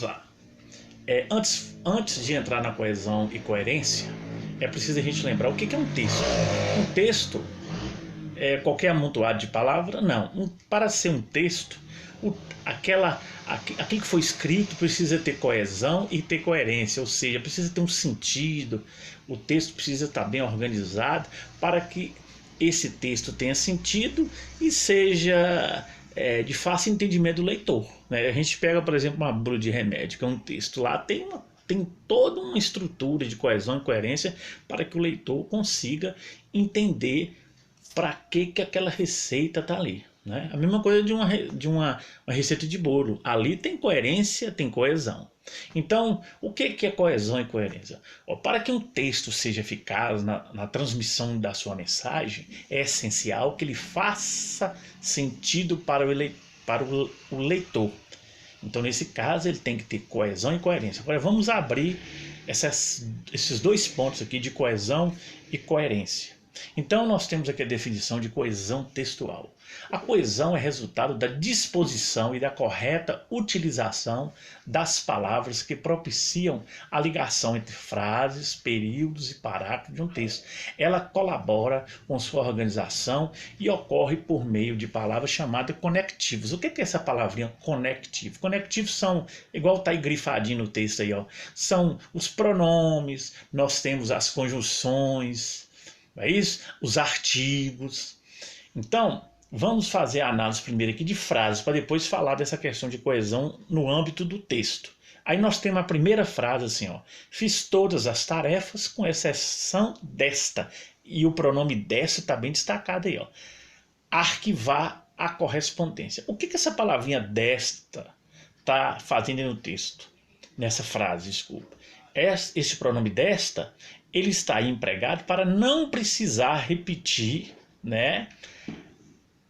lá. Antes de entrar na coesão e coerência, é preciso a gente lembrar o que é um texto. Um texto é qualquer amontoado de palavra? Não. Para ser um texto, aquilo que foi escrito precisa ter coesão e ter coerência, ou seja, precisa ter um sentido. O texto precisa estar bem organizado para que esse texto tenha sentido e seja de fácil entendimento do leitor, né? A gente pega, por exemplo, uma bula de remédio, que é um texto lá, tem toda uma estrutura de coesão e coerência para que o leitor consiga entender para que aquela receita está ali, né? A mesma coisa de uma receita de bolo. Ali tem coerência, tem coesão. Então, o que é coesão e coerência? Para que um texto seja eficaz na transmissão da sua mensagem, é essencial que ele faça sentido para o leitor. Então, nesse caso, ele tem que ter coesão e coerência. Agora, vamos abrir esses dois pontos aqui de coesão e coerência. Então, nós temos aqui a definição de coesão textual. A coesão é resultado da disposição e da correta utilização das palavras que propiciam a ligação entre frases, períodos e parágrafos de um texto. Ela colabora com sua organização e ocorre por meio de palavras chamadas conectivos. O que é essa palavrinha conectivo? Conectivos são, igual está aí grifadinho no texto aí, ó, são os pronomes, nós temos as conjunções, é isso? Os artigos. Então, vamos fazer a análise primeiro aqui de frases, para depois falar dessa questão de coesão no âmbito do texto. Aí nós temos a primeira frase assim, ó: fiz todas as tarefas com exceção desta. E o pronome desta está bem destacado aí, ó. Arquivar a correspondência. O que essa palavrinha desta está fazendo no texto? Nessa frase, desculpa. Esse pronome desta, ele está aí empregado para não precisar repetir, né,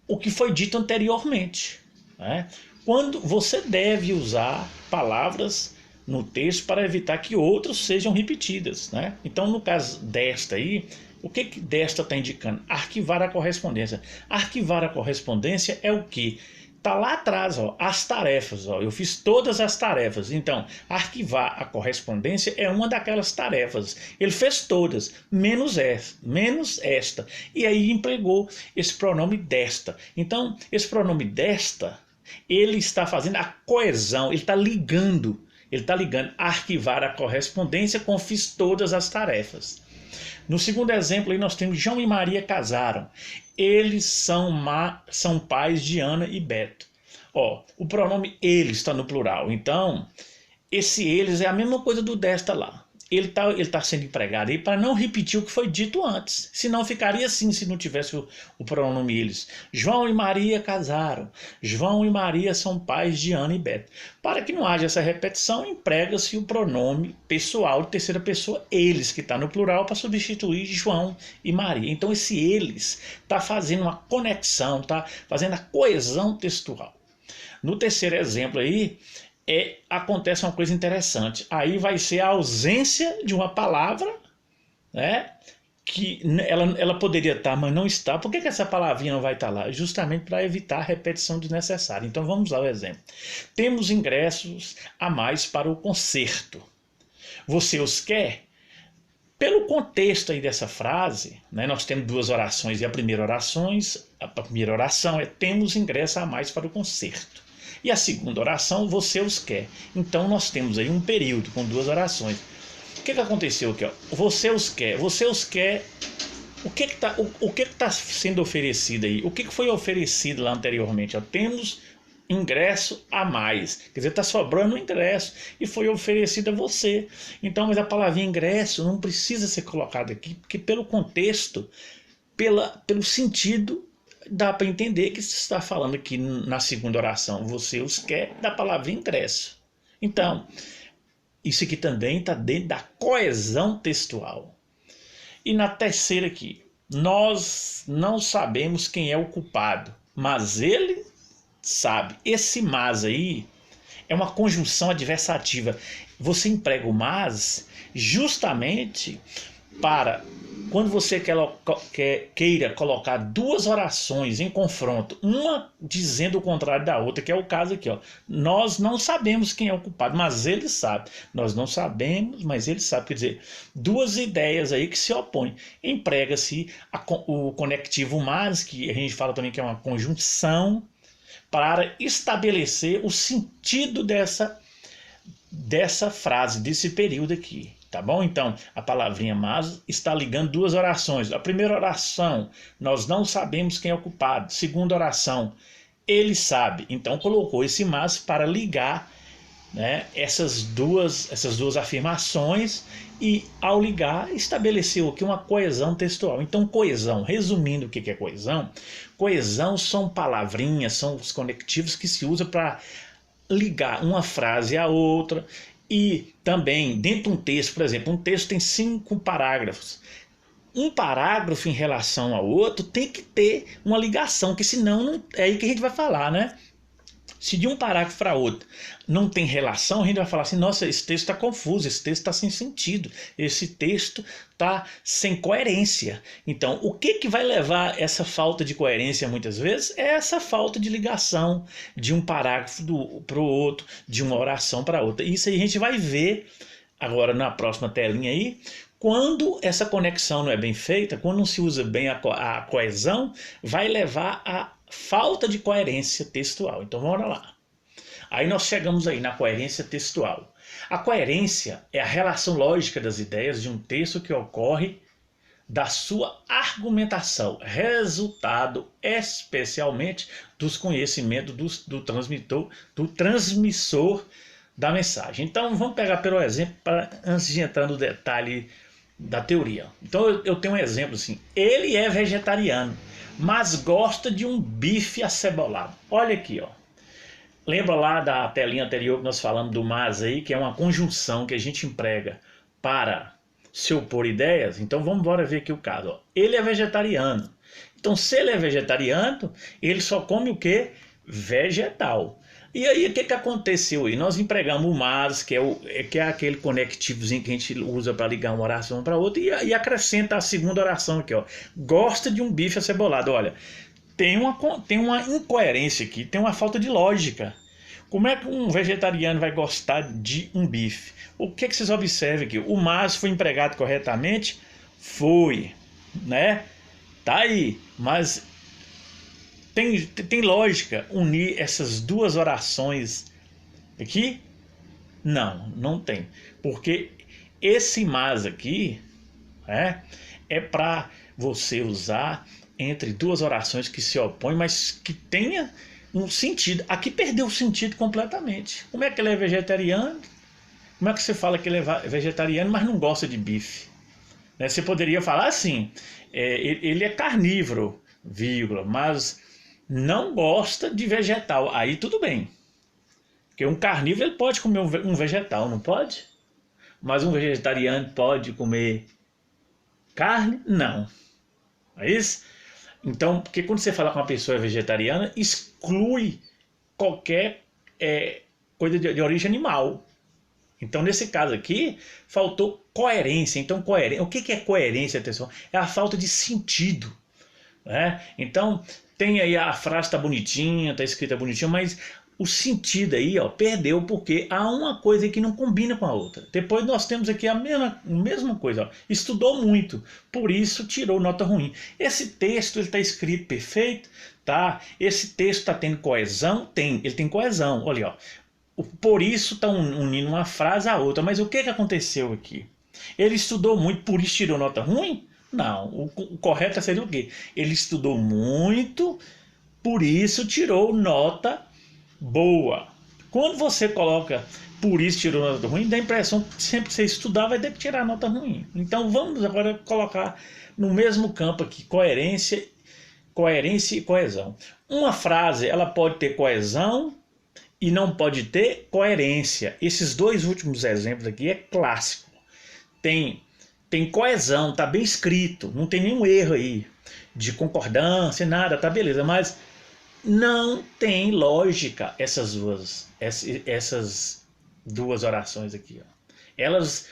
o que foi dito anteriormente, né? Quando você deve usar palavras no texto para evitar que outras sejam repetidas, né? Então, no caso desta aí, o que desta está indicando? Arquivar a correspondência. Arquivar a correspondência é o que? Está lá atrás, ó, as tarefas. Ó, eu fiz todas as tarefas. Então, arquivar a correspondência é uma daquelas tarefas. Ele fez todas, menos esta. E aí empregou esse pronome desta. Então, esse pronome desta, ele está fazendo a coesão, ele está ligando. Ele está ligando arquivar a correspondência com fiz todas as tarefas. No segundo exemplo, aí nós temos João e Maria casaram. Eles são pais de Ana e Beto. Ó, o pronome eles está no plural. Então, esse eles é a mesma coisa do desta lá. Ele tá sendo empregado aí para não repetir o que foi dito antes. Senão ficaria assim se não tivesse o pronome eles. João e Maria casaram. João e Maria são pais de Ana e Beto. Para que não haja essa repetição, emprega-se o pronome pessoal de terceira pessoa, eles, que está no plural, para substituir João e Maria. Então esse eles está fazendo uma conexão, está fazendo a coesão textual. No terceiro exemplo aí, acontece uma coisa interessante. Aí vai ser a ausência de uma palavra, né, que ela poderia estar, mas não está. Por que essa palavrinha não vai estar lá? Justamente para evitar a repetição desnecessária. Então vamos lá o exemplo. Temos ingressos a mais para o concerto. Você os quer? Pelo contexto aí dessa frase, né, nós temos duas orações. E a primeira oração é temos ingressos a mais para o concerto. E a segunda oração, você os quer. Então nós temos aí um período com duas orações. O que aconteceu aqui? Ó? Você os quer. Você os quer. O que está sendo oferecido aí? O que foi oferecido lá anteriormente? Ó? Temos ingresso a mais. Quer dizer, está sobrando ingresso e foi oferecido a você. Então, mas a palavrinha ingresso não precisa ser colocada aqui, porque pelo contexto, pelo sentido, dá para entender que você está falando aqui na segunda oração, você os quer, da palavra ingresso. Então, isso aqui também está dentro da coesão textual. E na terceira aqui, nós não sabemos quem é o culpado, mas ele sabe. Esse mas aí é uma conjunção adversativa. Você emprega o mas justamente para quando você queira colocar duas orações em confronto, uma dizendo o contrário da outra, que é o caso aqui, ó. Nós não sabemos quem é o culpado, mas ele sabe. Nós não sabemos, mas ele sabe. Quer dizer, duas ideias aí que se opõem. Emprega-se o conectivo mas, que a gente fala também que é uma conjunção, para estabelecer o sentido dessa frase, desse período aqui. Tá bom? Então, a palavrinha mas está ligando duas orações. A primeira oração, nós não sabemos quem é o culpado. Segunda oração, ele sabe. Então, colocou esse mas para ligar, né, essas duas afirmações e, ao ligar, estabeleceu aqui uma coesão textual. Então, coesão, resumindo o que é coesão, coesão são palavrinhas, são os conectivos que se usa para ligar uma frase à outra. E também, dentro de um texto, por exemplo, um texto tem 5 parágrafos. Um parágrafo em relação ao outro tem que ter uma ligação, que senão não, é aí que a gente vai falar, né? Se de um parágrafo para outro não tem relação, a gente vai falar assim, nossa, esse texto está confuso, esse texto está sem sentido, esse texto está sem coerência. Então, o que vai levar essa falta de coerência muitas vezes é essa falta de ligação de um parágrafo para o outro, de uma oração para outra. Isso aí a gente vai ver agora na próxima telinha aí, quando essa conexão não é bem feita, quando não se usa bem a coesão, vai levar a falta de coerência textual. Então vamos lá. Aí nós chegamos aí na coerência textual. A coerência é a relação lógica das ideias de um texto que ocorre da sua argumentação, resultado especialmente dos conhecimentos do transmissor da mensagem. Então vamos pegar pelo exemplo, antes de entrar no detalhe da teoria. Então eu tenho um exemplo assim, ele é vegetariano, mas gosta de um bife acebolado. Olha aqui, ó. Lembra lá da telinha anterior que nós falamos do mas aí, que é uma conjunção que a gente emprega para se opor ideias? Então vamos embora ver aqui o caso, ó. Ele é vegetariano. Então se ele é vegetariano, ele só come o quê? Vegetal. E aí o que aconteceu aí? Nós empregamos o mas, que é aquele conectivozinho que a gente usa para ligar uma oração para outra, e acrescenta a segunda oração aqui, ó. Gosta de um bife acebolado. Olha, tem uma incoerência aqui, tem uma falta de lógica. Como é que um vegetariano vai gostar de um bife? O que vocês observam aqui? O mas foi empregado corretamente? Foi, né? Tá aí, mas tem lógica unir essas duas orações aqui? Não, não tem. Porque esse mas aqui é para você usar entre duas orações que se opõem, mas que tenha um sentido. Aqui perdeu o sentido completamente. Como é que ele é vegetariano? Como é que você fala que ele é vegetariano, mas não gosta de bife? Né? Você poderia falar assim, ele é carnívoro, vírgula, mas não gosta de vegetal. Aí tudo bem. Porque um carnívoro ele pode comer um vegetal, não pode? Mas um vegetariano pode comer carne? Não. É isso? Então, porque quando você fala com uma pessoa vegetariana, exclui qualquer coisa de origem animal. Então, nesse caso aqui, faltou coerência. Então, o que é coerência, atenção? É a falta de sentido. Né? Então, tem aí a frase está bonitinha, está escrita bonitinha, mas o sentido aí, ó, perdeu porque há uma coisa que não combina com a outra. Depois nós temos aqui a mesma coisa, ó, estudou muito, por isso tirou nota ruim. Esse texto está escrito perfeito, tá? Esse texto está tendo coesão? Ele tem coesão, olha, ó. Por isso está unindo uma frase à outra, mas o que aconteceu aqui? Ele estudou muito, por isso tirou nota ruim? Não, o correto seria o quê? Ele estudou muito, por isso tirou nota boa. Quando você coloca por isso tirou nota ruim, dá a impressão que sempre que você estudar vai ter que tirar nota ruim. Então vamos agora colocar no mesmo campo aqui, coerência e coesão. Uma frase ela pode ter coesão e não pode ter coerência. Esses dois últimos exemplos aqui é clássico. Tem coesão, tá bem escrito, não tem nenhum erro aí de concordância, nada, tá beleza, mas não tem lógica essas duas orações aqui, ó. Elas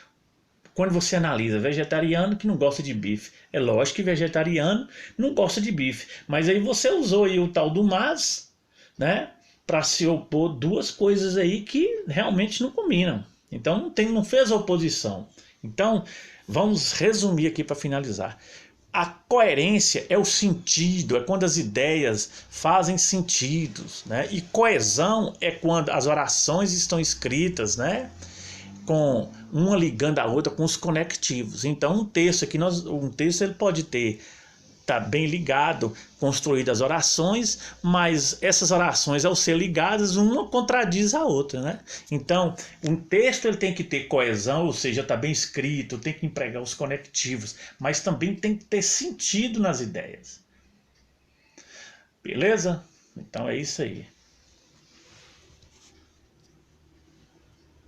quando você analisa vegetariano que não gosta de bife. É lógico que vegetariano não gosta de bife, mas aí você usou aí o tal do mas, né, para se opor duas coisas aí que realmente não combinam. Então não fez oposição. Então, vamos resumir aqui para finalizar. A coerência é o sentido, é quando as ideias fazem sentido, né? E coesão é quando as orações estão escritas, né, com uma ligando a outra com os conectivos. Então, um texto ele pode ter tá bem ligado, construído as orações, mas essas orações, ao ser ligadas, uma contradiz a outra, né? Então, um texto ele tem que ter coesão, ou seja, tá bem escrito, tem que empregar os conectivos, mas também tem que ter sentido nas ideias. Beleza? Então é isso aí.